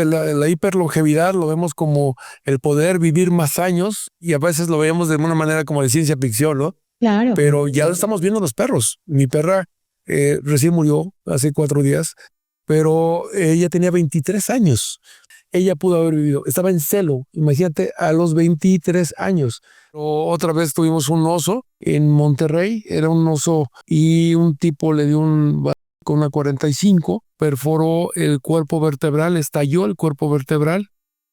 pues la hiperlongevidad lo vemos como el poder vivir más años y a veces lo vemos de una manera como de ciencia ficción, ¿no? Claro. Pero ya lo estamos viendo en los perros. Mi perra recién murió hace 4 días, pero ella tenía 23 años. Ella pudo haber vivido, estaba en celo, imagínate, a los 23 años. Otra vez tuvimos un oso en Monterrey, era un oso y un tipo le dio con una 45, perforó el cuerpo vertebral, estalló el cuerpo vertebral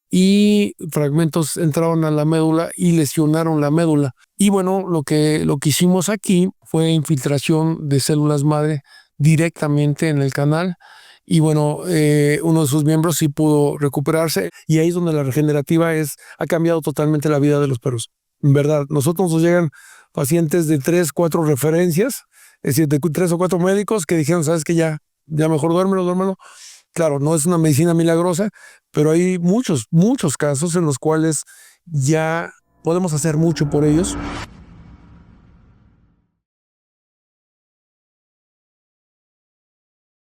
y fragmentos entraron a la médula y lesionaron la médula. Y bueno, lo que hicimos aquí fue infiltración de células madre directamente en el canal. Y bueno, uno de sus miembros sí pudo recuperarse y ahí es donde la regenerativa ha cambiado totalmente la vida de los perros. En verdad, nosotros nos llegan pacientes de 3, 4 referencias, es decir, de 3 o 4 médicos que dijeron, sabes que ya mejor duérmelo. Claro, no es una medicina milagrosa, pero hay muchos casos en los cuales ya podemos hacer mucho por ellos.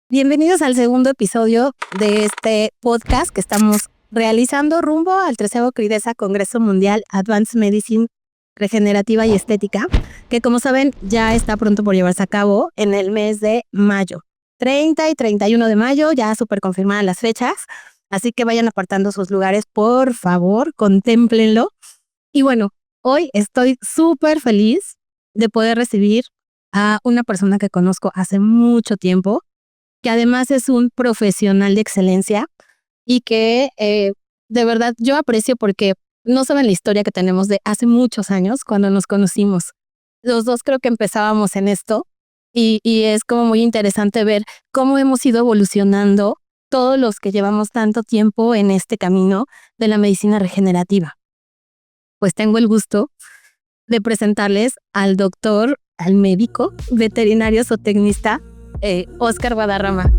Bienvenidos al segundo episodio de este podcast que estamos realizando rumbo al 13º CRIDESA Congreso Mundial Advanced Medicine Regenerativa y Estética, que como saben ya está pronto por llevarse a cabo en el mes de mayo. 30 y 31 de mayo, ya súper confirmadas las fechas, así que vayan apartando sus lugares, por favor, contémplenlo. Y bueno, hoy estoy súper feliz de poder recibir a una persona que conozco hace mucho tiempo, que además es un profesional de excelencia y que de verdad yo aprecio porque no saben la historia que tenemos de hace muchos años cuando nos conocimos. Los dos creo que empezábamos en esto y es como muy interesante ver cómo hemos ido evolucionando todos los que llevamos tanto tiempo en este camino de la medicina regenerativa. Pues tengo el gusto de presentarles al doctor, al médico, veterinario zootecnista, Óscar Guadarrama.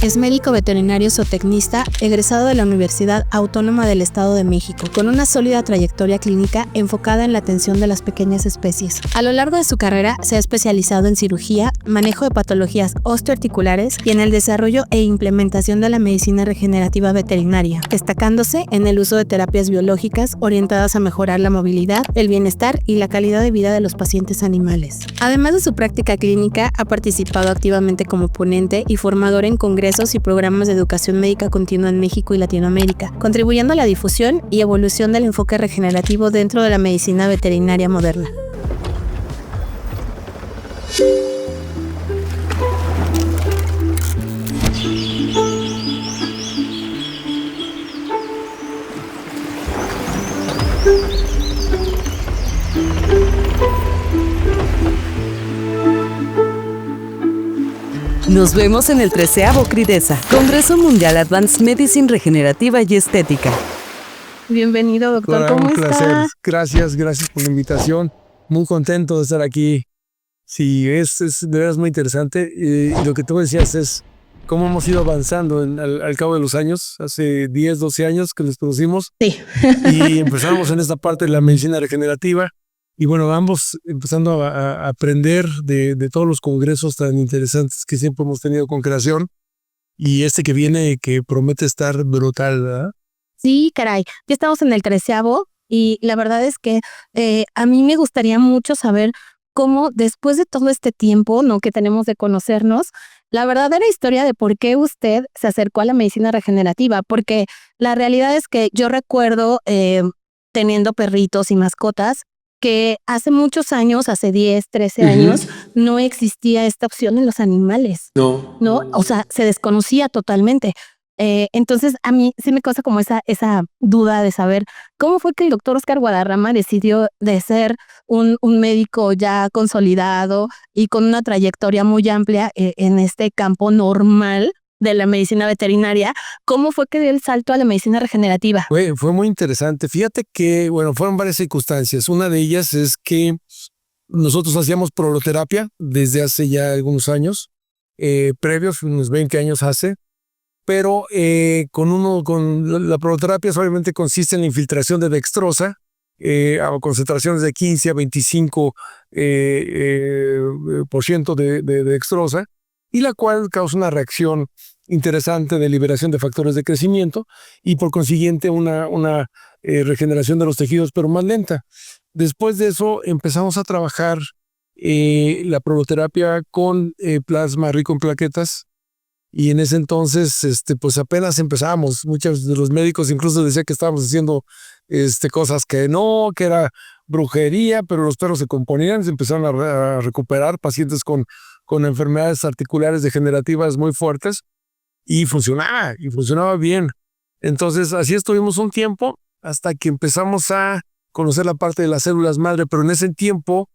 Es médico veterinario zootecnista egresado de la Universidad Autónoma del Estado de México, con una sólida trayectoria clínica enfocada en la atención de las pequeñas especies. A lo largo de su carrera se ha especializado en cirugía, manejo de patologías osteoarticulares y en el desarrollo e implementación de la medicina regenerativa veterinaria, destacándose en el uso de terapias biológicas orientadas a mejorar la movilidad, el bienestar y la calidad de vida de los pacientes animales. Además de su práctica clínica, ha participado activamente como ponente y formador en congresos y programas de educación médica continua en México y Latinoamérica, contribuyendo a la difusión y evolución del enfoque regenerativo dentro de la medicina veterinaria moderna. Nos vemos en el 13º CRIDESA, Congreso Mundial Advanced Medicine Regenerativa y Estética. Bienvenido, doctor. ¿Cómo está? Gracias por la invitación. Muy contento de estar aquí. Sí, es de verdad muy interesante. Y lo que tú decías es cómo hemos ido avanzando al cabo de los años. Hace 10, 12 años que nos conocimos. Sí. Y empezamos en esta parte de la medicina regenerativa. Y bueno, vamos empezando a aprender de todos los congresos tan interesantes que siempre hemos tenido con creación. Y este que viene, que promete estar brutal, ¿verdad? Sí, caray. Ya estamos en el 13º y la verdad es que a mí me gustaría mucho saber cómo después de todo este tiempo, ¿no?, que tenemos de conocernos, la verdadera historia de por qué usted se acercó a la medicina regenerativa. Porque la realidad es que yo recuerdo teniendo perritos y mascotas, que hace muchos años, hace 10, 13 años, no existía esta opción en los animales. ¿No? O sea, se desconocía totalmente. Entonces, a mí sí me causa como esa duda de saber cómo fue que el doctor Óscar Guadarrama decidió de ser un médico ya consolidado y con una trayectoria muy amplia en este campo normal de la medicina veterinaria. ¿Cómo fue que dio el salto a la medicina regenerativa? Fue muy interesante. Fíjate que, bueno, fueron varias circunstancias. Una de ellas es que nosotros hacíamos proloterapia desde hace ya algunos años, previos, unos 20 años hace, pero con la proloterapia obviamente consiste en la infiltración de dextrosa a concentraciones de 15 a 25% de dextrosa, y la cual causa una reacción interesante de liberación de factores de crecimiento y por consiguiente una regeneración de los tejidos, pero más lenta. Después de eso empezamos a trabajar la proloterapia con plasma rico en plaquetas. Y en ese entonces, pues apenas empezábamos. Muchos de los médicos incluso decían que estábamos haciendo cosas que no, que era brujería, pero los perros se componían, se empezaron a recuperar pacientes con enfermedades articulares degenerativas muy fuertes y funcionaba bien. Entonces, así estuvimos un tiempo hasta que empezamos a conocer la parte de las células madre, pero en ese tiempo,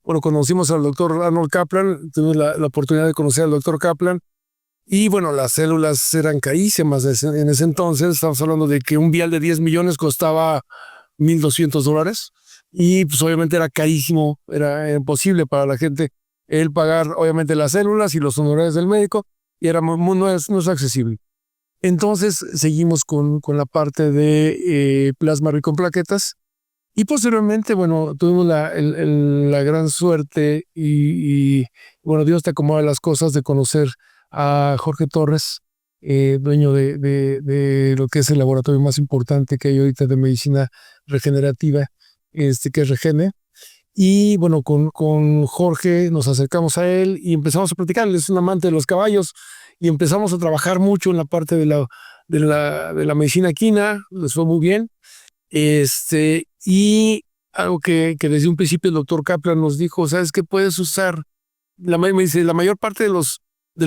bueno, conocimos al doctor Arnold Kaplan, tuvimos la oportunidad de conocer al doctor Kaplan. Y bueno, las células eran carísimas en ese entonces. Estamos hablando de que un vial de 10 millones costaba $1,200. Y pues obviamente era carísimo, era imposible para la gente el pagar obviamente las células y los honorarios del médico. Y no es accesible. Entonces seguimos con la parte de plasma rico en plaquetas. Y posteriormente, bueno, tuvimos la gran suerte y bueno, Dios te acomoda las cosas de conocer a Jorge Torres, dueño de lo que es el laboratorio más importante que hay ahorita de medicina regenerativa, que es Regene. Y bueno, con Jorge nos acercamos a él y empezamos a platicar. Él es un amante de los caballos y empezamos a trabajar mucho en la parte de la medicina equina. Les fue muy bien. Y algo que desde un principio el doctor Kaplan nos dijo, ¿sabes qué? Puedes usar, me dice, la mayor parte de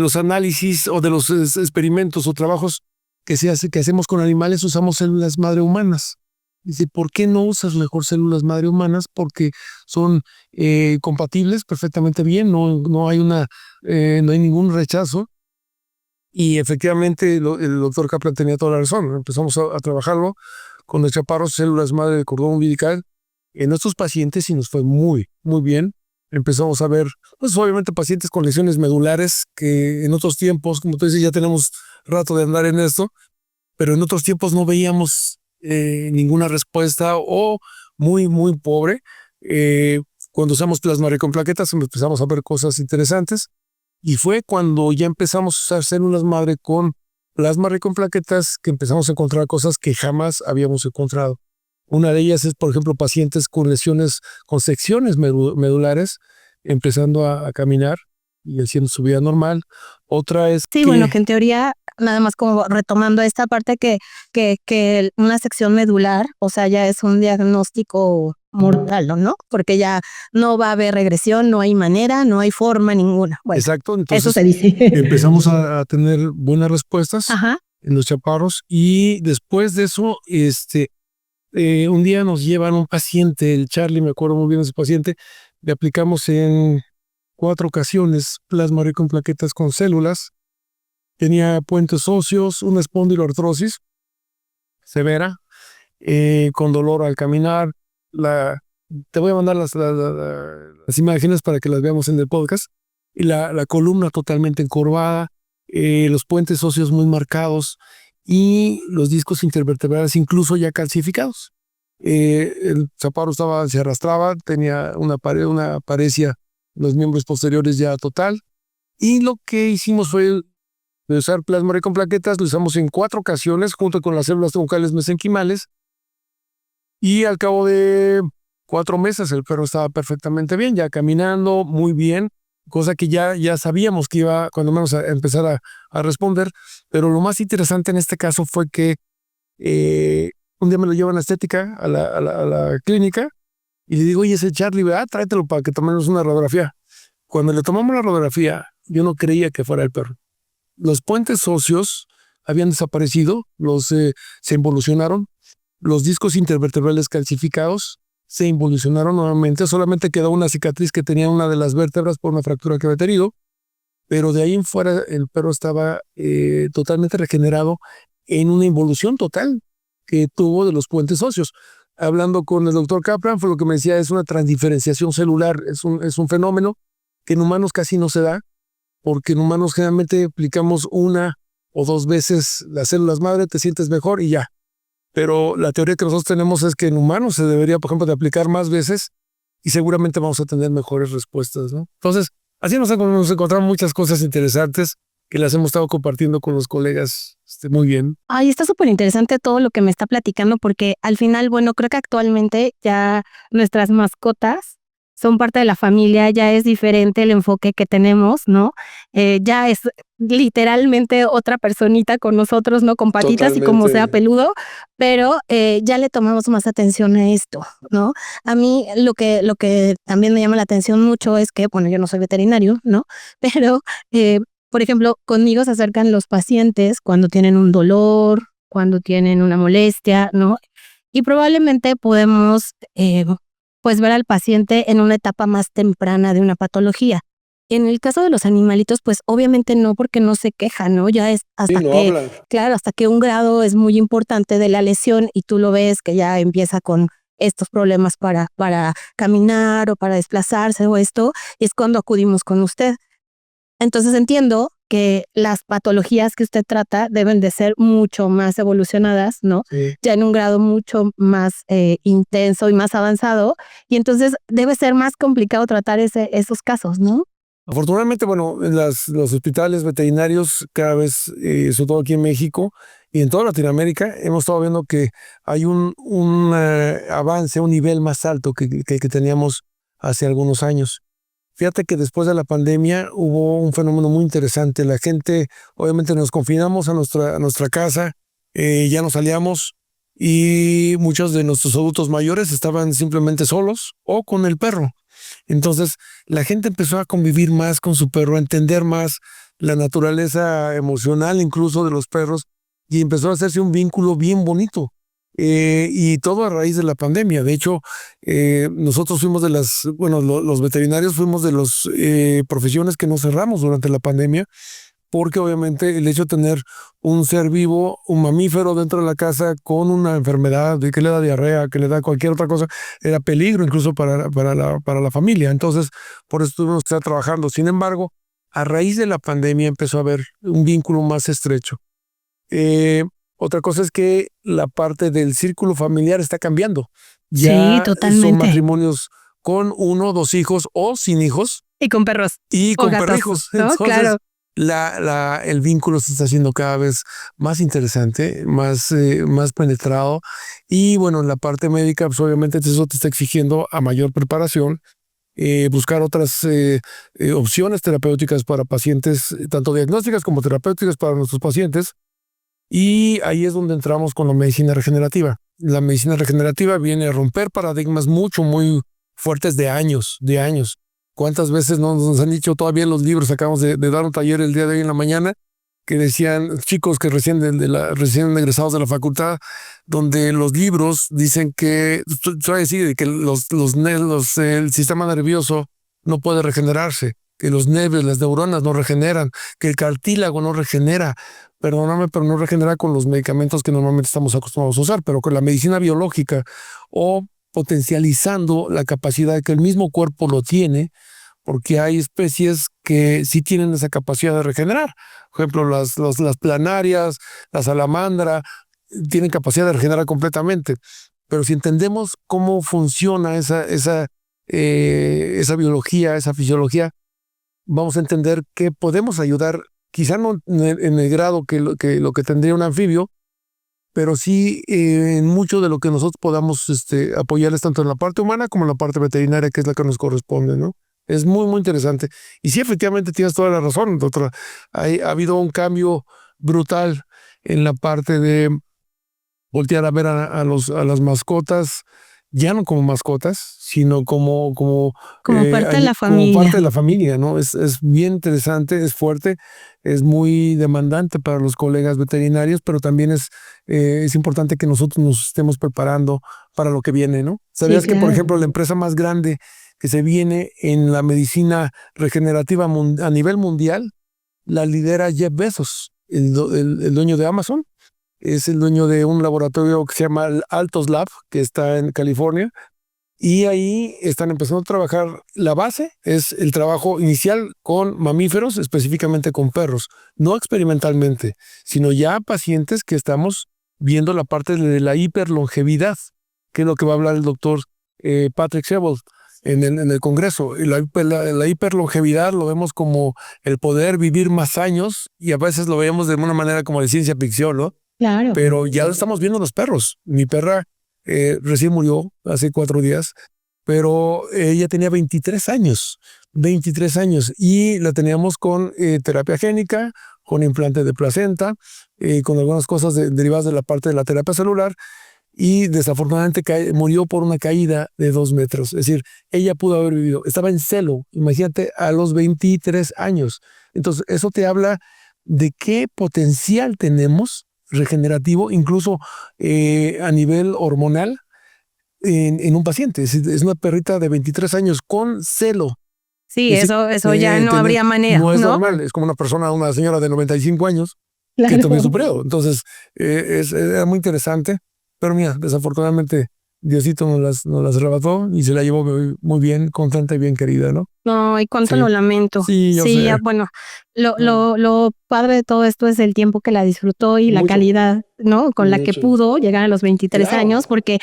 los análisis o de los experimentos o trabajos que hacemos con animales usamos células madre humanas. Dice, ¿por qué no usas mejor células madre humanas? Porque son compatibles perfectamente bien, no hay ningún rechazo. Y efectivamente el doctor Kaplan tenía toda la razón. Empezamos a trabajarlo con los chaparros, células madre de cordón umbilical en nuestros pacientes y nos fue muy, muy bien. Empezamos a ver, pues obviamente pacientes con lesiones medulares que en otros tiempos, como tú dices, ya tenemos rato de andar en esto, pero en otros tiempos no veíamos ninguna respuesta o muy, muy pobre. Cuando usamos plasma rico en plaquetas empezamos a ver cosas interesantes y fue cuando ya empezamos a usar células madre con plasma rico en plaquetas que empezamos a encontrar cosas que jamás habíamos encontrado. Una de ellas es, por ejemplo, pacientes con lesiones, con secciones medulares, empezando a caminar y haciendo su vida normal. Otra es sí, bueno, que en teoría, nada más como retomando esta parte que una sección medular, o sea, ya es un diagnóstico mortal, ¿no? Porque ya no va a haber regresión, no hay manera, no hay forma ninguna. Bueno, exacto, entonces eso se dice. empezamos a tener buenas respuestas Ajá. en los chaparros y después de eso, un día nos llevan un paciente, el Charlie, me acuerdo muy bien de ese paciente, le aplicamos en 4 ocasiones plasma rico en plaquetas con células, tenía puentes óseos, una espondiloartrosis severa, con dolor al caminar. Te voy a mandar las imágenes para que las veamos en el podcast, y la columna totalmente encorvada, los puentes óseos muy marcados, y los discos intervertebrales incluso ya calcificados. El chaparro se arrastraba, tenía una paresia en los miembros posteriores ya total. Y lo que hicimos fue usar plasma rico en plaquetas, lo usamos en 4 ocasiones junto con las células troncales mesenquimales. Y al cabo de 4 meses el perro estaba perfectamente bien, ya caminando muy bien, cosa que ya sabíamos que iba cuando menos a empezar a responder. Pero lo más interesante en este caso fue que un día me lo llevan a estética, a la clínica, y le digo, oye, ese Charlie, tráetelo para que tomemos una radiografía. Cuando le tomamos la radiografía, yo no creía que fuera el perro. Los puentes óseos habían desaparecido, se involucionaron, los discos intervertebrales calcificados se involucionaron nuevamente, solamente quedó una cicatriz que tenía una de las vértebras por una fractura que había tenido, pero de ahí en fuera el perro estaba totalmente regenerado en una involución total que tuvo de los puentes óseos. Hablando con el doctor Kaplan, fue lo que me decía, es una transdiferenciación celular, es un fenómeno que en humanos casi no se da, porque en humanos generalmente aplicamos 1 o 2 veces las células madre, te sientes mejor y ya. Pero la teoría que nosotros tenemos es que en humanos se debería, por ejemplo, de aplicar más veces y seguramente vamos a tener mejores respuestas, ¿no? Entonces, así nos encontramos muchas cosas interesantes que las hemos estado compartiendo con los colegas muy bien. Ay, está súper interesante todo lo que me está platicando porque al final, bueno, creo que actualmente ya nuestras mascotas son parte de la familia, ya es diferente el enfoque que tenemos, ¿no? Ya es literalmente otra personita con nosotros, ¿no? Con patitas y como sea peludo, pero ya le tomamos más atención a esto, ¿no? A mí lo que también me llama la atención mucho es que, bueno, yo no soy veterinario, ¿no? Pero por ejemplo, conmigo se acercan los pacientes cuando tienen un dolor, cuando tienen una molestia, ¿no? Y probablemente podemos, pues, ver al paciente en una etapa más temprana de una patología. En el caso de los animalitos, pues, obviamente no, porque no se quejan, ¿no? Ya es hasta que, claro, hasta que un grado es muy importante de la lesión y tú lo ves que ya empieza con estos problemas para caminar o para desplazarse o esto, y es cuando acudimos con usted. Entonces entiendo que las patologías que usted trata deben de ser mucho más evolucionadas, ¿no? Sí. Ya en un grado mucho más intenso y más avanzado, y entonces debe ser más complicado tratar esos casos, ¿no? Afortunadamente, bueno, en los hospitales veterinarios cada vez, sobre todo aquí en México y en toda Latinoamérica, hemos estado viendo que hay un avance, un nivel más alto que teníamos hace algunos años. Fíjate que después de la pandemia hubo un fenómeno muy interesante. La gente, obviamente nos confinamos a nuestra casa, ya no salíamos y muchos de nuestros adultos mayores estaban simplemente solos o con el perro. Entonces la gente empezó a convivir más con su perro, a entender más la naturaleza emocional incluso de los perros y empezó a hacerse un vínculo bien bonito. Y todo a raíz de la pandemia. De hecho, nosotros fuimos los veterinarios fuimos de las profesiones que nos cerramos durante la pandemia, porque obviamente el hecho de tener un ser vivo, un mamífero dentro de la casa con una enfermedad que le da diarrea, que le da cualquier otra cosa, era peligro incluso para la familia. Entonces, por eso tuvimos que estar trabajando. Sin embargo, a raíz de la pandemia empezó a haber un vínculo más estrecho. Otra cosa es que la parte del círculo familiar está cambiando. Sí, Ya totalmente. son matrimonios con 1 o 2 hijos o sin hijos. Y con perros. Y con gatos, perrijos. ¿no? Entonces, claro. el vínculo se está haciendo cada vez más interesante, más penetrado. Y bueno, en la parte médica, pues obviamente eso te está exigiendo a mayor preparación, buscar otras opciones terapéuticas para pacientes, tanto diagnósticas como terapéuticas para nuestros pacientes. Y ahí es donde entramos con la medicina regenerativa. La medicina regenerativa viene a romper paradigmas muy fuertes de años. ¿Cuántas veces nos han dicho todavía en los libros? Acabamos de dar un taller el día de hoy en la mañana que decían chicos que recién egresados de la facultad, donde los libros dicen que, que el sistema nervioso no puede regenerarse, que los nervios, las neuronas no regeneran, que el cartílago no regenera. Perdóname, pero no regenera con los medicamentos que normalmente estamos acostumbrados a usar, pero con la medicina biológica o potencializando la capacidad que el mismo cuerpo lo tiene, porque hay especies que sí tienen esa capacidad de regenerar. Por ejemplo, las planarias, la salamandra, tienen capacidad de regenerar completamente. Pero si entendemos cómo funciona esa biología, esa fisiología, vamos a entender que podemos ayudar, quizá no en el grado que lo que tendría un anfibio, pero sí en mucho de lo que nosotros podamos apoyarles tanto en la parte humana como en la parte veterinaria, que es la que nos corresponde, ¿no? Es muy interesante. Y sí, efectivamente tienes toda la razón, doctora. Ha habido un cambio brutal en la parte de voltear a ver a las mascotas, ya no como mascotas, sino como parte de la como familia. parte de la familia, ¿no? Es bien interesante, es fuerte, es muy demandante para los colegas veterinarios, pero también es importante que nosotros nos estemos preparando para lo que viene, ¿no? ¿Sabías que, por ejemplo, la empresa más grande que se viene en la medicina regenerativa a nivel mundial la lidera Jeff Bezos, el dueño de Amazon? Es el dueño de un laboratorio que se llama Altos Lab, que está en California, y ahí están empezando a trabajar. La base es el trabajo inicial con mamíferos, específicamente con perros, no experimentalmente, sino ya pacientes que estamos viendo la parte de la hiperlongevidad, que es lo que va a hablar el doctor Patrick Sebold. en el Congreso. Y la hiperlongevidad lo vemos como el poder vivir más años y a veces lo veíamos de una manera como de ciencia ficción, ¿no? Claro. Pero ya lo estamos viendo en los perros. Mi perra recién murió hace 4 días, pero ella tenía 23 años, 23 años y la teníamos con terapia génica, con implante de placenta, con algunas cosas derivadas de la parte de la terapia celular y desafortunadamente murió por una caída de 2 metros. Es decir, ella pudo haber vivido, estaba en celo, imagínate, a los 23 años. Entonces, eso te habla de qué potencial tenemos regenerativo, incluso a nivel hormonal, en un paciente. Es una perrita de 23 años con celo. Sí, eso ya no habría manera, no es normal, es como una señora de 95 años claro, que tuvo su periodo. Entonces, era muy interesante, pero mira, desafortunadamente Diosito nos las arrebató y se la llevó muy bien, contenta y bien querida, ¿no? No, y cuánto Sí. lo lamento. Sí, yo sé. ya, bueno, lo padre de todo esto es el tiempo que la disfrutó y la Mucho. calidad, ¿no? Con la que Mucho. pudo llegar a los 23 Claro. años, porque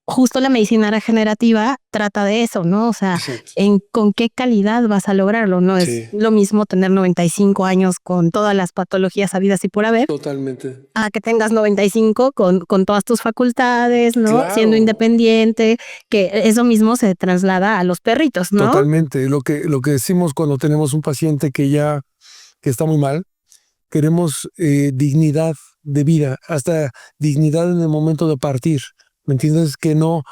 justo la medicina regenerativa trata de eso, ¿no? O sea, Exacto. con qué calidad vas a lograrlo, ¿no? Sí. Es lo mismo tener 95 años con todas las patologías habidas y por haber, Totalmente. a que tengas 95 con todas tus facultades, ¿no? Claro. Siendo independiente, que eso mismo se traslada a los perritos, ¿no? Totalmente. Lo que decimos cuando tenemos un paciente que está muy mal, queremos dignidad de vida, hasta dignidad en el momento de partir. ¿Me entiendes? Que no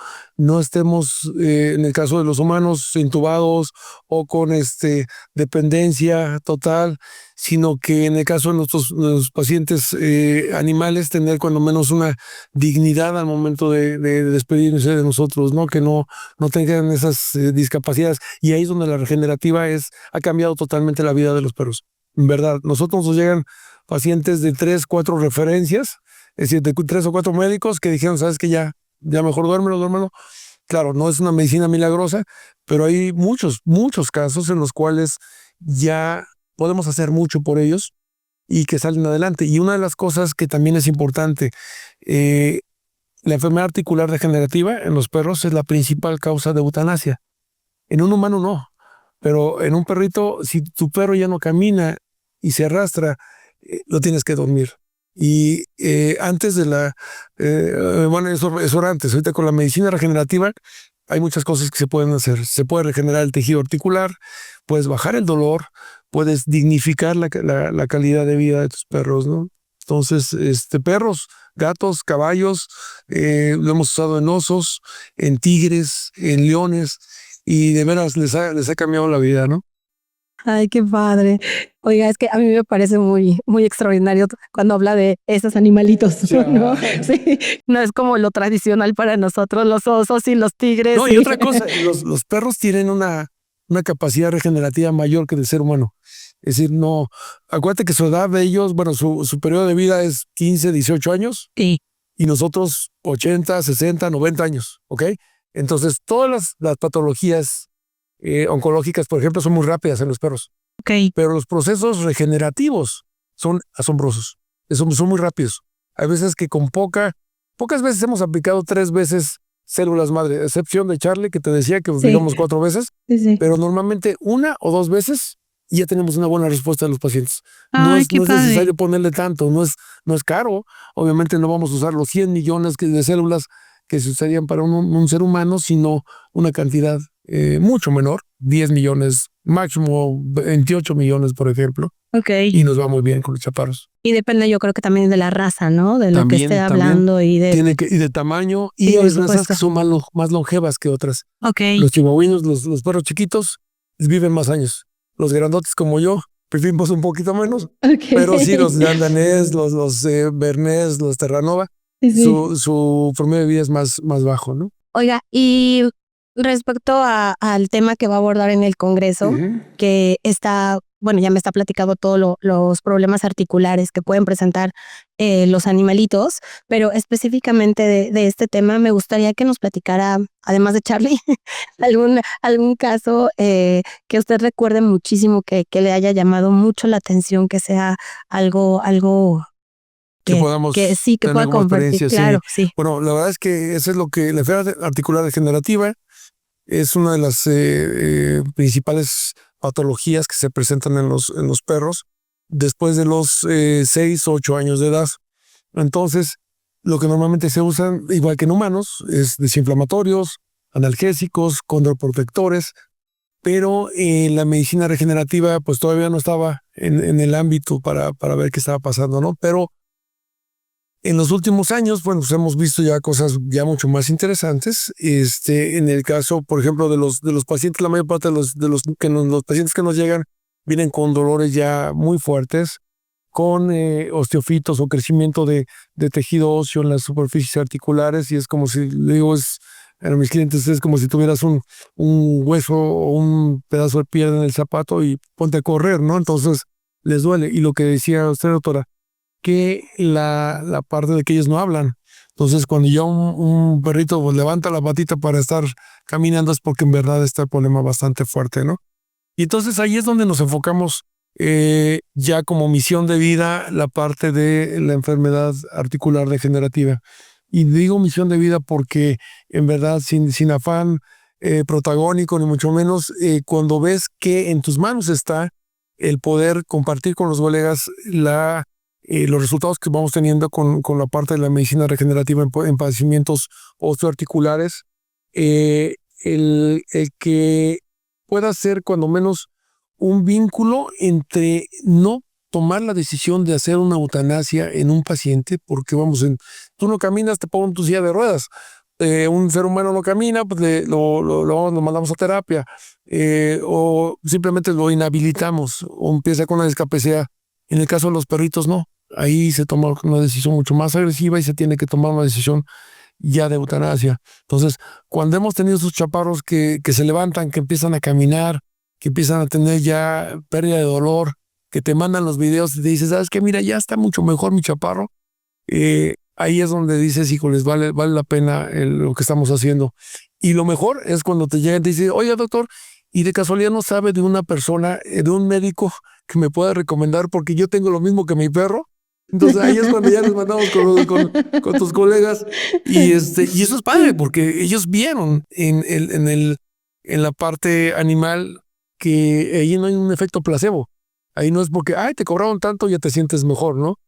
estemos, en el caso de los humanos, intubados o con dependencia total, sino que en el caso de nuestros pacientes animales, tener cuando menos una dignidad al momento de despedirse de nosotros, ¿no? Que no tengan esas discapacidades. Y ahí es donde la regenerativa ha cambiado totalmente la vida de los perros. En verdad, nosotros nos llegan pacientes de 3, 4 referencias, es decir, de 3 o 4 médicos que dijeron, sabes que ya mejor duérmelo. Claro, no es una medicina milagrosa, pero hay muchos casos en los cuales ya podemos hacer mucho por ellos y que salen adelante. Y una de las cosas que también es importante, la enfermedad articular degenerativa en los perros es la principal causa de eutanasia. En un humano no, pero en un perrito, si tu perro ya no camina y se arrastra, lo tienes que dormir. Y antes de bueno, eso era antes. Ahorita con la medicina regenerativa hay muchas cosas que se pueden hacer. Se puede regenerar el tejido articular, puedes bajar el dolor, puedes dignificar la calidad de vida de tus perros, ¿no? Entonces, perros, gatos, caballos, lo hemos usado en osos, en tigres, en leones, y de veras les ha cambiado la vida, ¿no? Ay, qué padre. Oiga, es que a mí me parece muy, muy extraordinario cuando habla de esos animalitos, ¿no? Sí, no es como lo tradicional para nosotros, los osos y los tigres. No, y otra cosa, los perros tienen una capacidad regenerativa mayor que el ser humano. Es decir, no, acuérdate que su edad de ellos, bueno, su periodo de vida es 15, 18 años. Sí. Y nosotros 80, 60, 90 años, ¿ok? Entonces, todas las patologías oncológicas, por ejemplo, son muy rápidas en los perros. Okay. Pero los procesos regenerativos son asombrosos. Son muy rápidos. Hay veces que con pocas veces hemos aplicado 3 veces células madre, a excepción de Charlie, que te decía que aplicamos 4 veces, Sí. pero normalmente 1 o 2 veces y ya tenemos una buena respuesta de los pacientes. No Ay, es qué necesario ponerle tanto, no es caro. Obviamente no vamos a usar los 100 millones de células que se usarían para un ser humano, sino una cantidad mucho menor, 10 millones, máximo 28 millones, por ejemplo. Okay. Y nos va muy bien con los chaparros. Y depende, yo creo que también de la raza, ¿no? De lo que esté hablando y de... Y de tamaño, y hay razas que son más longevas que otras. Okay. Los chihuahuinos, los perros chiquitos, viven más años. Los grandotes como yo, vivimos un poquito menos. Okay. Pero sí, los danés, los bernés, los terranova, su promedio de vida es más bajo, ¿no? Oiga, y respecto al tema que va a abordar en el Congreso, que está, bueno, ya me está platicando todos los problemas articulares que pueden presentar los animalitos, pero específicamente de este tema me gustaría que nos platicara, además de Charlie, algún caso que usted recuerde muchísimo, que le haya llamado mucho la atención, que sea algo que podamos que pueda compartir. Experiencia, claro, sí. Bueno, la verdad es que eso es lo que la enfermedad articular degenerativa Es una de las principales patologías que se presentan en los perros después de los 6 o 8 años de edad. Entonces, lo que normalmente se usa, igual que en humanos, es desinflamatorios, analgésicos, condroprotectores, pero en la medicina regenerativa pues todavía no estaba en el ámbito para ver qué estaba pasando, ¿no? Pero en los últimos años, bueno, pues hemos visto ya cosas ya mucho más interesantes. En el caso, por ejemplo, de los pacientes, la mayor parte de los pacientes que nos llegan vienen con dolores ya muy fuertes, con osteofitos o crecimiento de tejido óseo en las superficies articulares, y es como si, le digo, a mis clientes, es como si tuvieras un hueso o un pedazo de piedra en el zapato y ponte a correr, ¿no? Entonces les duele. Y lo que decía usted, doctora, que la parte de que ellos no hablan. Entonces, cuando ya un perrito pues, levanta la patita para estar caminando, es porque en verdad está el problema bastante fuerte, ¿no? Y entonces ahí es donde nos enfocamos ya como misión de vida la parte de la enfermedad articular degenerativa. Y digo misión de vida porque en verdad sin afán protagónico ni mucho menos, cuando ves que en tus manos está el poder compartir con los colegas los resultados que vamos teniendo con la parte de la medicina regenerativa en padecimientos osteoarticulares, el que pueda ser cuando menos un vínculo entre no tomar la decisión de hacer una eutanasia en un paciente, porque tú no caminas, te pongo en tu silla de ruedas. Un ser humano no camina, pues lo mandamos a terapia, o simplemente lo inhabilitamos, o empieza con una discapacidad. En el caso de los perritos, no. Ahí se toma una decisión mucho más agresiva y se tiene que tomar una decisión ya de eutanasia. Entonces, cuando hemos tenido esos chaparros que se levantan, que empiezan a caminar, que empiezan a tener ya pérdida de dolor, que te mandan los videos y te dices, ¿sabes qué? Mira, ya está mucho mejor mi chaparro. Ahí es donde dices, híjoles, vale la pena lo que estamos haciendo. Y lo mejor es cuando te llegan y te dicen, oye, doctor, y de casualidad no sabe de una persona, de un médico que me pueda recomendar porque yo tengo lo mismo que mi perro. Entonces ahí es cuando ya nos mandamos con tus colegas y eso es padre porque ellos vieron en la parte animal que ahí no hay un efecto placebo. Ahí no es porque, ay, te cobraron tanto, ya te sientes mejor, ¿no?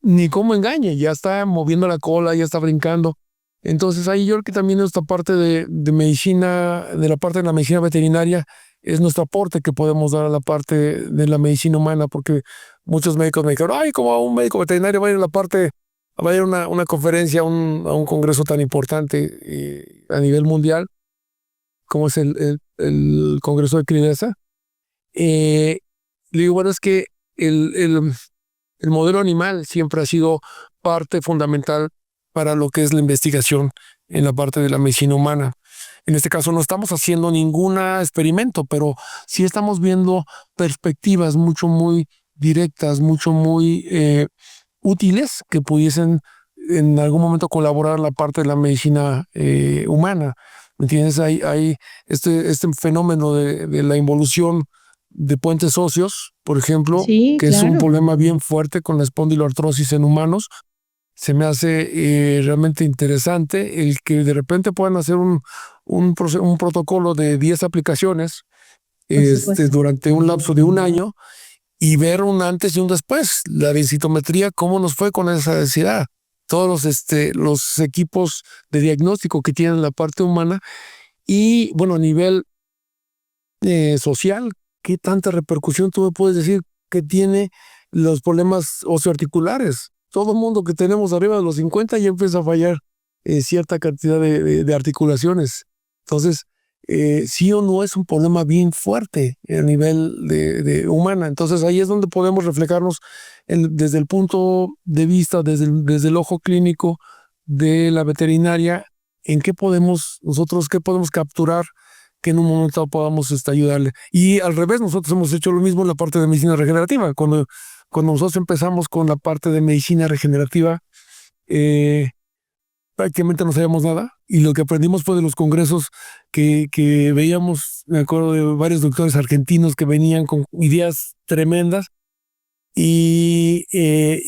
Ni cómo engañe, ya está moviendo la cola, ya está brincando. Entonces ahí yo creo que también esta parte de medicina, de la parte de la medicina veterinaria, es nuestro aporte que podemos dar a la parte de la medicina humana, porque muchos médicos me dijeron, ay, como un médico veterinario va a ir va a ir a una conferencia, a un congreso tan importante a nivel mundial, como es el Congreso de Cridesa. Le digo, bueno, es que el modelo animal siempre ha sido parte fundamental para lo que es la investigación en la parte de la medicina humana. En este caso no estamos haciendo ningún experimento, pero sí estamos viendo perspectivas muy directas, muy útiles que pudiesen en algún momento colaborar en la parte de la medicina humana. ¿Me entiendes? Hay este fenómeno de la involución de puentes óseos, por ejemplo, Sí, que claro. es un problema bien fuerte con la espondiloartrosis en humanos. Se me hace realmente interesante el que de repente puedan hacer un protocolo de 10 aplicaciones durante un lapso de un año y ver un antes y un después, la densitometría, cómo nos fue con esa densidad. Todos los equipos de diagnóstico que tienen la parte humana y, bueno, a nivel social, ¿qué tanta repercusión tú me puedes decir que tiene los problemas osteoarticulares? Todo el mundo que tenemos arriba de los 50 ya empieza a fallar cierta cantidad de articulaciones. Entonces, sí o no es un problema bien fuerte a nivel de humana. Entonces, ahí es donde podemos reflejarnos desde el punto de vista, desde el ojo clínico de la veterinaria, en qué podemos capturar que en un momento podamos ayudarle. Y al revés, nosotros hemos hecho lo mismo en la parte de medicina regenerativa. Cuando nosotros empezamos con la parte de medicina regenerativa, prácticamente no sabíamos nada. Y lo que aprendimos fue de los congresos que veíamos, me acuerdo de varios doctores argentinos que venían con ideas tremendas y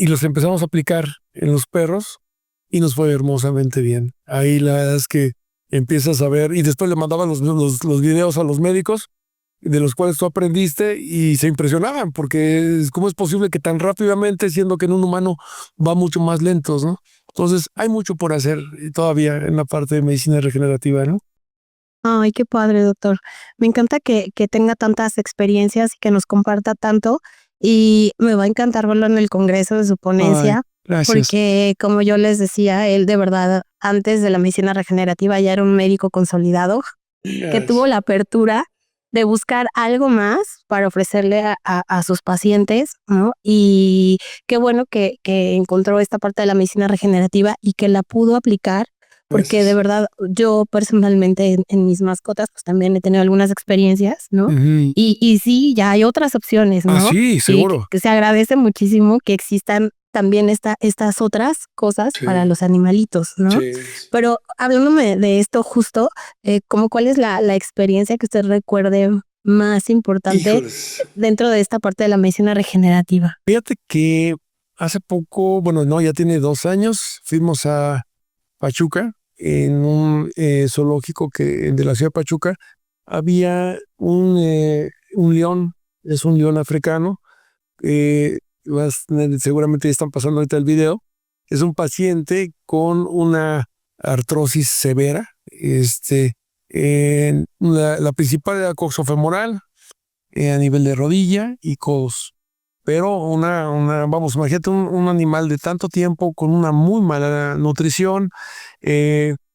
los empezamos a aplicar en los perros y nos fue hermosamente bien. Ahí la verdad es que empiezas a ver, y después le mandaban los videos a los médicos de los cuales tú aprendiste y se impresionaban, porque ¿cómo es posible que tan rápidamente, siendo que en un humano va mucho más lentos, ¿no? Entonces hay mucho por hacer todavía en la parte de medicina regenerativa, ¿no? Ay, qué padre, doctor. Me encanta que tenga tantas experiencias y que nos comparta tanto. Y me va a encantar verlo en el congreso de su Ay, ponencia, gracias. porque como yo les decía, él de verdad, antes de la medicina regenerativa ya era un médico consolidado que tuvo Yes. la apertura de buscar algo más para ofrecerle a sus pacientes, ¿no? Y qué bueno que encontró esta parte de la medicina regenerativa y que la pudo aplicar, porque de Gracias. verdad yo personalmente en mis mascotas pues también he tenido algunas experiencias, ¿no? Ujú. Y sí, ya hay otras opciones, Ah, ¿no? sí, Y seguro. que se agradece muchísimo que existan también estas otras cosas para Sí, los animalitos, ¿no? sí. Pero hablándome de esto justo, como cuál es la experiencia que usted recuerde más importante Híjoles. dentro de esta parte de la medicina regenerativa. Fíjate que hace poco, bueno, no, ya tiene 2 años, fuimos a Pachuca, en un zoológico de la ciudad de Pachuca, había un león, es un león africano, seguramente ya están pasando ahorita el video, es un paciente con una artrosis severa, la principal era coxofemoral, a nivel de rodilla y codos. Pero vamos, imagínate un animal de tanto tiempo con una muy mala nutrición,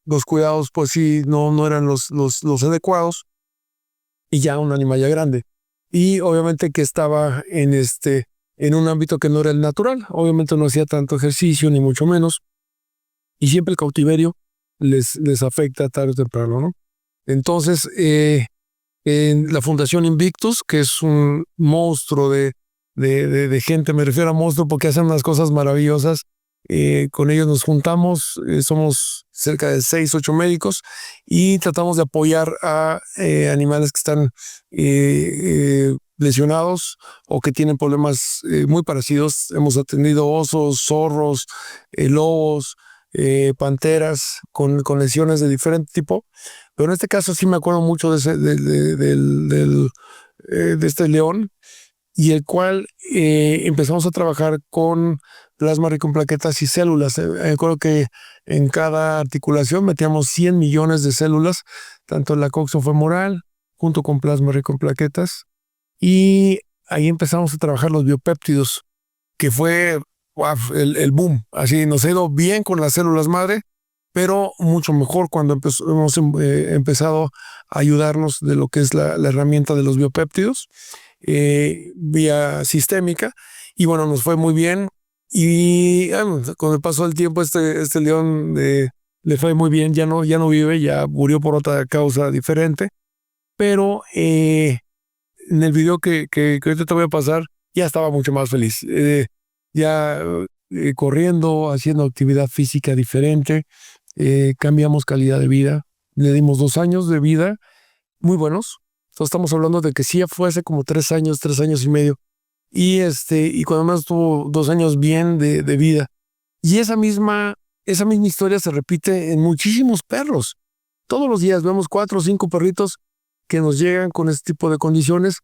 los cuidados pues sí no eran los adecuados, y ya un animal ya grande. Y obviamente que estaba en un ámbito que no era el natural, obviamente no hacía tanto ejercicio ni mucho menos, y siempre el cautiverio les afecta tarde o temprano, ¿no? Entonces, en la Fundación Invictus, que es un monstruo de gente, me refiero a monstruo porque hacen unas cosas maravillosas. Con ellos nos juntamos, somos cerca de 6, 8 médicos y tratamos de apoyar a animales que están lesionados o que tienen problemas muy parecidos. Hemos atendido osos, zorros, lobos, panteras con lesiones de diferente tipo. Pero en este caso sí me acuerdo mucho de este león, y el cual empezamos a trabajar con plasma rico en plaquetas y células. Me acuerdo que en cada articulación metíamos 100 millones de células, tanto en la coxofemoral junto con plasma rico en plaquetas. Y ahí empezamos a trabajar los biopéptidos, que fue wow, el boom. Así nos ha ido bien con las células madre, pero mucho mejor cuando hemos empezado a ayudarnos de lo que es la herramienta de los biopéptidos vía sistémica. Y bueno, nos fue muy bien. Y con el paso del tiempo, este león le fue muy bien. Ya no vive, ya murió por otra causa diferente. Pero en el video que ahorita te voy a pasar, ya estaba mucho más feliz. Ya corriendo, haciendo actividad física diferente, cambiamos calidad de vida. Le dimos 2 años de vida muy buenos. Entonces estamos hablando de que sí fue hace como 3 años, 3 años y medio. Y cuando más tuvo 2 años bien de vida. Y esa misma historia se repite en muchísimos perros. Todos los días vemos 4 o 5 perritos que nos llegan con este tipo de condiciones,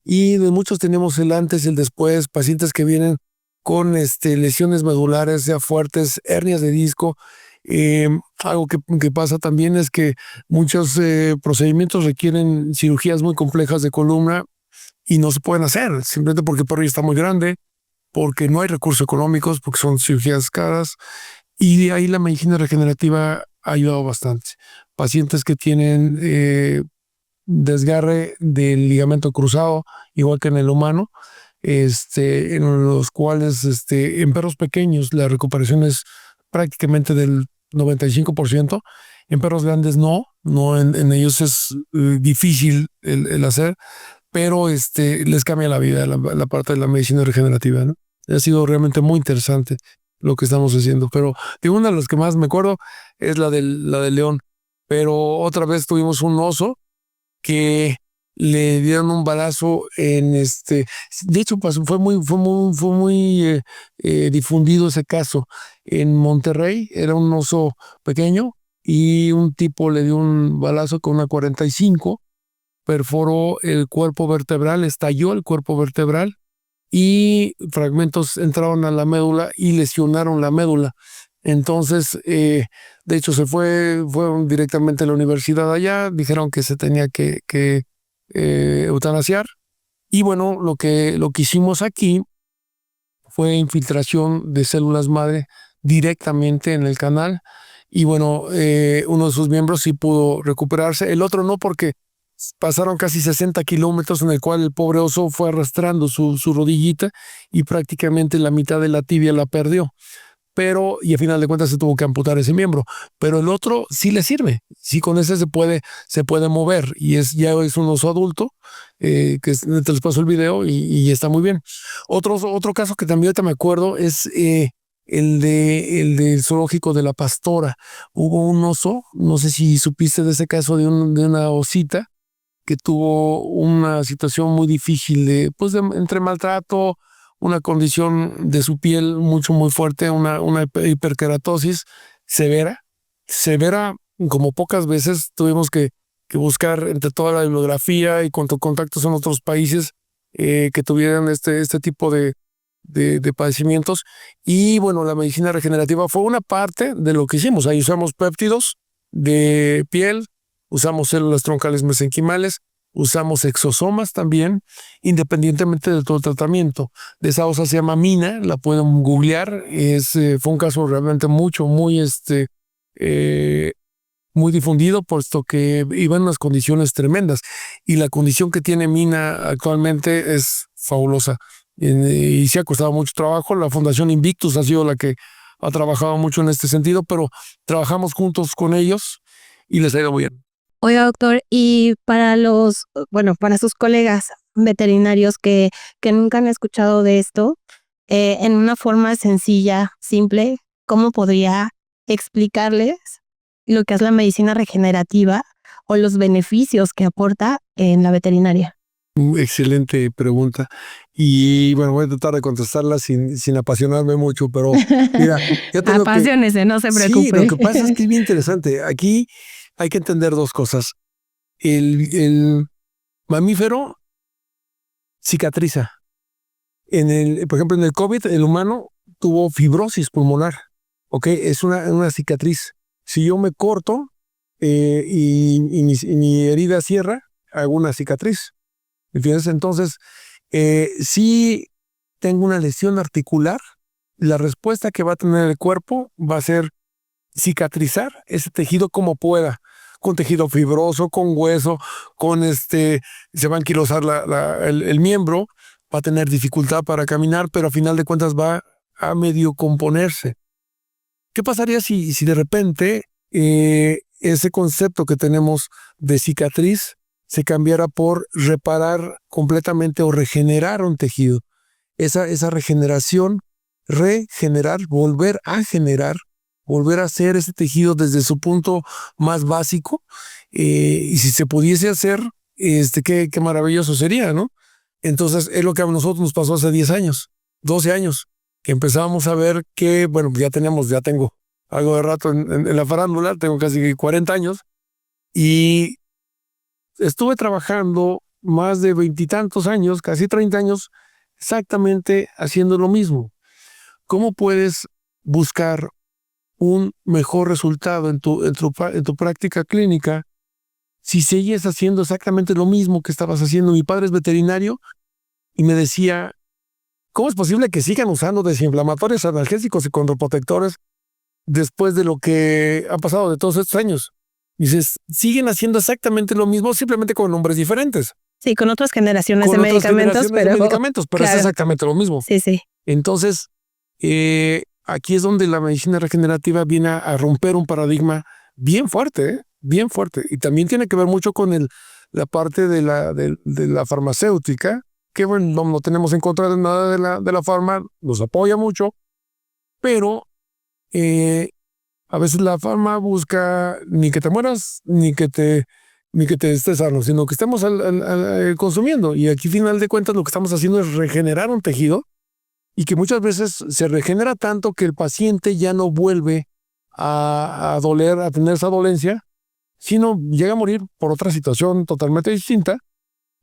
y de muchos tenemos el antes y el después, pacientes que vienen con lesiones medulares ya fuertes, hernias de disco. Algo que pasa también es que muchos procedimientos requieren cirugías muy complejas de columna y no se pueden hacer, simplemente porque el perro ya está muy grande, porque no hay recursos económicos, porque son cirugías caras, y de ahí la medicina regenerativa ha ayudado bastante. Pacientes que tienen desgarre del ligamento cruzado, igual que en el humano, en los cuales en perros pequeños la recuperación es prácticamente del 95%, en perros grandes no en ellos es difícil el hacer, pero les cambia la vida la parte de la medicina regenerativa, ¿no? Ha sido realmente muy interesante lo que estamos haciendo, pero de una de las que más me acuerdo es la del león, pero otra vez tuvimos un oso que le dieron un balazo de hecho fue muy difundido ese caso en Monterrey. Era un oso pequeño y un tipo le dio un balazo con una 45, perforó el cuerpo vertebral, estalló el cuerpo vertebral y fragmentos entraron a la médula y lesionaron la médula. Entonces, de hecho, fueron directamente a la universidad allá, dijeron que se tenía que eutanasiar. Y bueno, lo que hicimos aquí fue infiltración de células madre directamente en el canal. Y bueno, uno de sus miembros sí pudo recuperarse, el otro no, porque pasaron casi 60 kilómetros en el cual el pobre oso fue arrastrando su rodillita y prácticamente la mitad de la tibia la perdió. Y a final de cuentas se tuvo que amputar ese miembro. Pero el otro sí le sirve. Sí, con ese se puede mover y ya es un oso adulto, que te les paso el video y está muy bien. Otro caso que también ahorita me acuerdo es el del zoológico de La Pastora. Hubo un oso, no sé si supiste de ese caso de una osita que tuvo una situación muy difícil entre maltrato, una condición de su piel muy fuerte, una hiperkeratosis severa, como pocas veces. Tuvimos que buscar entre toda la bibliografía y con contactos en otros países que tuvieran este tipo de padecimientos. Y bueno, la medicina regenerativa fue una parte de lo que hicimos. Ahí usamos péptidos de piel, usamos células troncales mesenquimales, usamos exosomas también, independientemente de todo el tratamiento. De esa osa se llama Mina, la pueden googlear. Fue un caso realmente muy difundido, puesto que iba en unas condiciones tremendas. Y la condición que tiene Mina actualmente es fabulosa. Y sí ha costado mucho trabajo. La Fundación Invictus ha sido la que ha trabajado mucho en este sentido, pero trabajamos juntos con ellos y les ha ido muy bien. Oiga, doctor, y para para sus colegas veterinarios que nunca han escuchado de esto, en una forma sencilla, simple, ¿cómo podría explicarles lo que es la medicina regenerativa o los beneficios que aporta en la veterinaria? Excelente pregunta. Y bueno, voy a tratar de contestarla sin apasionarme mucho, pero mira, Apasionese, no se preocupe. Sí, lo que pasa es que es bien interesante. Aquí hay que entender dos cosas. El mamífero cicatriza. Por ejemplo, en el COVID, el humano tuvo fibrosis pulmonar. ¿Ok? Es una cicatriz. Si yo me corto y mi herida cierra, hago una cicatriz. ¿Entiendes? Entonces, si tengo una lesión articular, la respuesta que va a tener el cuerpo va a ser cicatrizar ese tejido como pueda, con tejido fibroso, con hueso, se va a anquilosar el miembro, va a tener dificultad para caminar, pero a final de cuentas va a medio componerse. ¿Qué pasaría si de repente ese concepto que tenemos de cicatriz se cambiara por reparar completamente o regenerar un tejido? Esa regeneración, volver a generar, volver a hacer ese tejido desde su punto más básico, y si se pudiese hacer, qué maravilloso sería, ¿no? Entonces es lo que a nosotros nos pasó hace 10 años, 12 años, que empezábamos a ver que, bueno, ya tengo algo de rato en la farándula, tengo casi 40 años, y estuve trabajando más de 20 y tantos años, casi 30 años, exactamente haciendo lo mismo. ¿Cómo puedes buscar un mejor resultado en tu práctica clínica si sigues haciendo exactamente lo mismo que estabas haciendo? Mi padre es veterinario y me decía, ¿cómo es posible que sigan usando desinflamatorios, analgésicos y condroprotectores después de lo que ha pasado de todos estos años? Dices, siguen haciendo exactamente lo mismo, simplemente con nombres diferentes. Sí, con otras generaciones de medicamentos, pero claro, es exactamente lo mismo. Sí, sí. Entonces, aquí es donde la medicina regenerativa viene a romper un paradigma bien fuerte, bien fuerte. Y también tiene que ver mucho con la parte de la farmacéutica, que bueno, no tenemos en contra de nada de la farma, nos apoya mucho, pero a veces la farma busca ni que te mueras, ni que te estés sano, sino que estemos consumiendo. Y aquí, final de cuentas, lo que estamos haciendo es regenerar un tejido, y que muchas veces se regenera tanto que el paciente ya no vuelve a doler, a tener esa dolencia, sino llega a morir por otra situación totalmente distinta,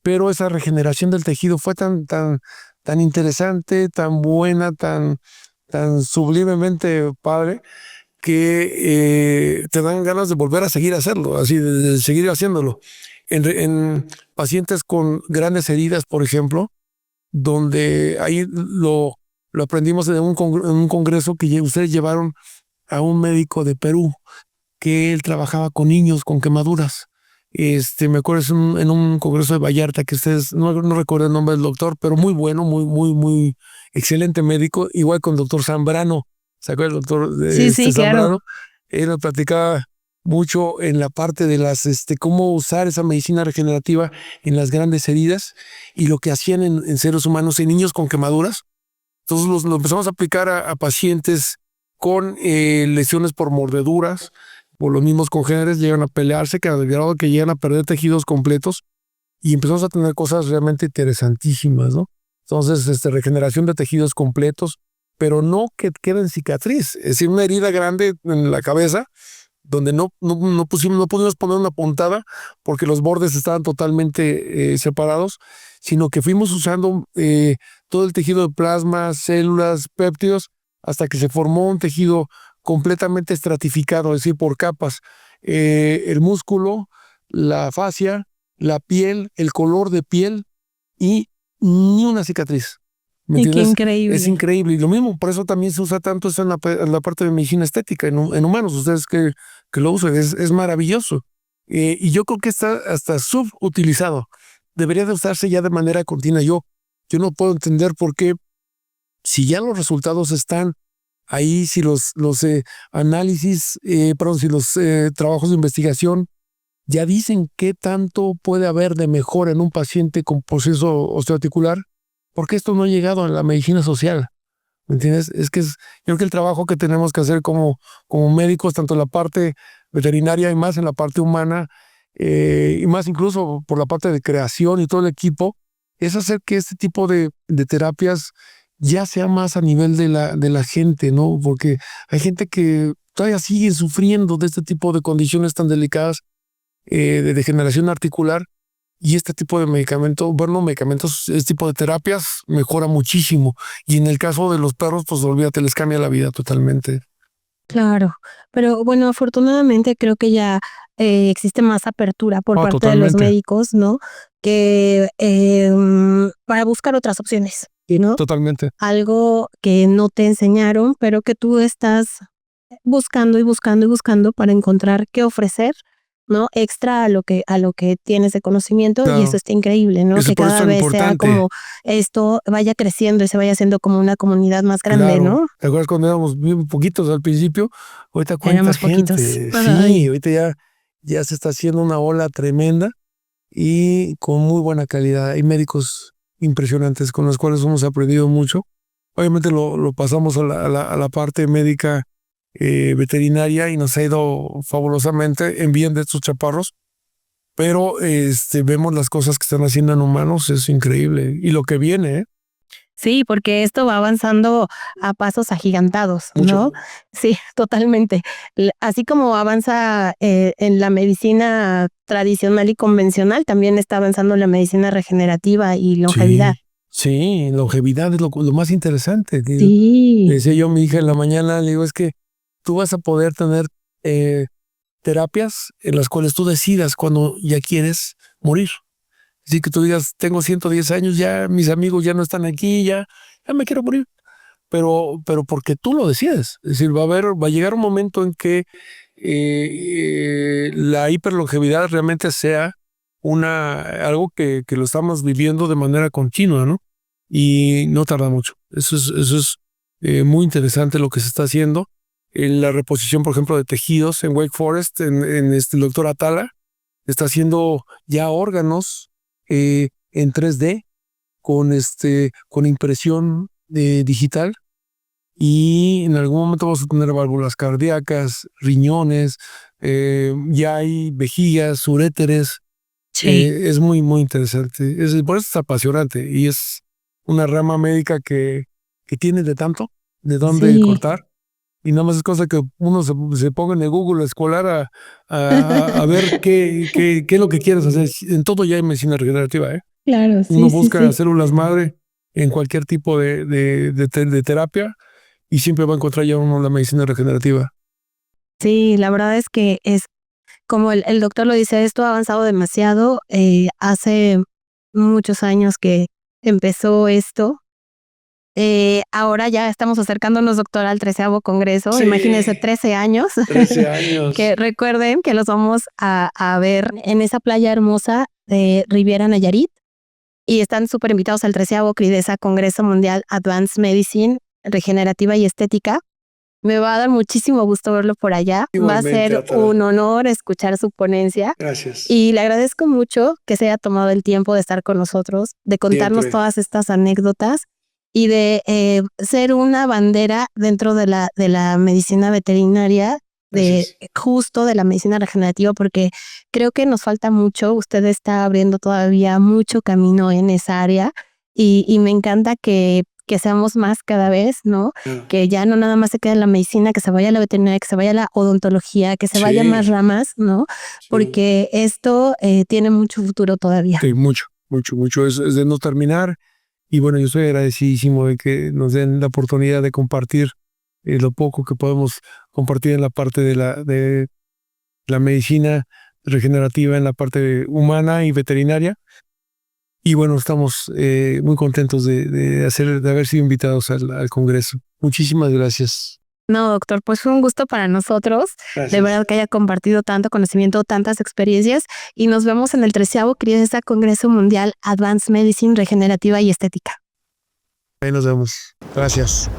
pero esa regeneración del tejido fue tan interesante, tan buena, tan sublimemente padre, que te dan ganas de volver a seguir a hacerlo, así de seguir haciéndolo. En pacientes con grandes heridas, por ejemplo, donde ahí lo aprendimos en un congreso que ustedes llevaron a un médico de Perú, que él trabajaba con niños con quemaduras. Me acuerdo en un congreso de Vallarta, que ustedes, no recuerdo el nombre del doctor, pero muy bueno, muy excelente médico, igual con el doctor Zambrano. ¿Se acuerda el doctor Sí, Zambrano? claro. Él nos platicaba mucho en la parte de cómo usar esa medicina regenerativa en las grandes heridas y lo que hacían en seres humanos, en niños con quemaduras. Entonces lo empezamos a aplicar a pacientes con lesiones por mordeduras, por los mismos congéneres, llegan a pelearse, que al grado que llegan a perder tejidos completos, y empezamos a tener cosas realmente interesantísimas, ¿no? Entonces, regeneración de tejidos completos, pero no que queden cicatriz, es decir, una herida grande en la cabeza, donde no pudimos poner una puntada porque los bordes estaban totalmente separados, sino que fuimos usando todo el tejido de plasma, células, péptidos, hasta que se formó un tejido completamente estratificado, es decir, por capas. El músculo, la fascia, la piel, el color de piel y ni una cicatriz. ¿Me Y qué entiendes? increíble. Es increíble. Y lo mismo, por eso también se usa tanto eso en la parte de medicina estética, en humanos. Ustedes que lo usan, es maravilloso. Y yo creo que está hasta subutilizado. Debería de usarse ya de manera continua. Yo no puedo entender por qué, si ya los resultados están ahí, si los análisis, si los trabajos de investigación ya dicen qué tanto puede haber de mejora en un paciente con proceso osteoarticular, ¿por qué esto no ha llegado a la medicina social? ¿Me entiendes? Yo creo que el trabajo que tenemos que hacer como médicos, tanto en la parte veterinaria y más en la parte humana, y más incluso por la parte de creación y todo el equipo, es hacer que este tipo de terapias ya sea más a nivel de la gente, ¿no? Porque hay gente que todavía sigue sufriendo de este tipo de condiciones tan delicadas, de degeneración articular, y este tipo de medicamentos, este tipo de terapias mejora muchísimo. Y en el caso de los perros, pues olvídate, les cambia la vida totalmente. Claro, pero bueno, afortunadamente creo que ya existe más apertura por Oh, parte de los totalmente, médicos, ¿no? Que para buscar otras opciones, ¿no? totalmente. Algo que no te enseñaron, pero que tú estás buscando y buscando y buscando para encontrar qué ofrecer, ¿no? Extra a lo que tienes de conocimiento, y eso Claro. está increíble, ¿no? Eso Que por eso es cada tan vez sea importante. como esto vaya creciendo y se vaya haciendo como una comunidad más grande, Claro. ¿no? ¿Te acuerdas cuando éramos bien poquitos al principio? Ahorita cuánta Éramos poquitos. gente. Ay. Sí, ahorita ya se está haciendo una ola tremenda y con muy buena calidad. Hay médicos impresionantes con los cuales hemos aprendido mucho. Obviamente lo pasamos a la parte médica, veterinaria, y nos ha ido fabulosamente en bien de estos chaparros, pero vemos las cosas que están haciendo en humanos, es increíble. Y lo que viene, Sí, porque esto va avanzando a pasos agigantados, mucho. ¿no? Sí, totalmente. Así como avanza en la medicina tradicional y convencional, también está avanzando la medicina regenerativa y longevidad. Sí, longevidad es lo más interesante. Le Sí, decía yo a mi hija en la mañana, le digo, es que tú vas a poder tener terapias en las cuales tú decidas cuando ya quieres morir. Así que tú digas, tengo 110 años, ya mis amigos ya no están aquí, ya me quiero morir. Pero porque tú lo decides. Es decir, va a llegar un momento en que la hiperlongevidad realmente sea algo que lo estamos viviendo de manera continua, ¿no? Y no tarda mucho. Eso es muy interesante lo que se está haciendo. En la reposición, por ejemplo, de tejidos en Wake Forest, el doctor Atala está haciendo ya órganos en 3D con impresión digital, y en algún momento vamos a tener válvulas cardíacas, riñones, ya hay vejigas, uréteres. sí. Es muy interesante. Por eso es apasionante y es una rama médica que tiene de tanto, de dónde Sí. cortar, y nada más es cosa que uno se ponga en el Google escolar a ver qué es lo que quieres hacer. En todo ya hay medicina regenerativa, ¿eh? Claro, sí, Uno sí, busca sí. células madre en cualquier tipo de terapia y siempre va a encontrar ya uno la medicina regenerativa. Sí, la verdad es que es como el doctor lo dice, esto ha avanzado demasiado. Hace muchos años que empezó esto. Ahora ya estamos acercándonos, doctor, al 13º Congreso. Sí. Imagínense, 13 años. 13 años. Que recuerden que los vamos a ver en esa playa hermosa de Riviera Nayarit. Y están súper invitados al 13º CRIDESA Congreso Mundial Advanced Medicine Regenerativa y Estética. Me va a dar muchísimo gusto verlo por allá. Igualmente, va a ser Atala. un honor escuchar su ponencia. Gracias. Y le agradezco mucho que se haya tomado el tiempo de estar con nosotros, de contarnos Siempre. todas estas anécdotas y de ser una bandera dentro de la medicina veterinaria, Gracias. justo de la medicina regenerativa, porque creo que nos falta mucho. Usted está abriendo todavía mucho camino en esa área y me encanta que seamos más cada vez, ¿no? Que ya no nada más se quede en la medicina, que se vaya a la veterinaria, que se vaya a la odontología, que se vaya a más ramas, ¿no? Porque esto tiene mucho futuro todavía. Sí, mucho. Es de no terminar. Y bueno, yo estoy agradecidísimo de que nos den la oportunidad de compartir lo poco que podemos compartir en la parte de la medicina regenerativa, en la parte humana y veterinaria. Y bueno, estamos muy contentos de haber sido invitados al Congreso. Muchísimas gracias. No, doctor, pues fue un gusto para nosotros. Gracias. De verdad que haya compartido tanto conocimiento, tantas experiencias. Y nos vemos en el 13º CRIDESA Congreso Mundial Advanced Medicine Regenerativa y Estética. Ahí nos vemos. Gracias.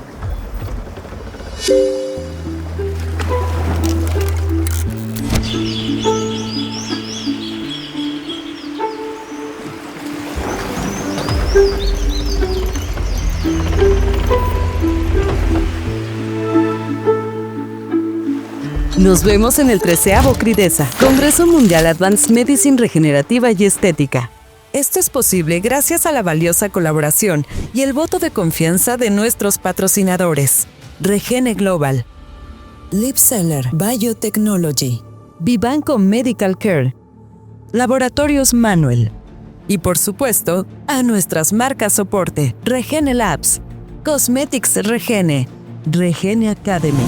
Nos vemos en el 13º CRIDESA, Congreso Mundial Advanced Medicine Regenerativa y Estética. Esto es posible gracias a la valiosa colaboración y el voto de confianza de nuestros patrocinadores. Regene Global, Lipseller Biotechnology, Vivanco Medical Care, Laboratorios Manuel y por supuesto a nuestras marcas soporte Regene Labs, Cosmetics Regene, Regene Academy.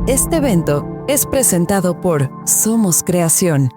Este evento es presentado por Somos Creación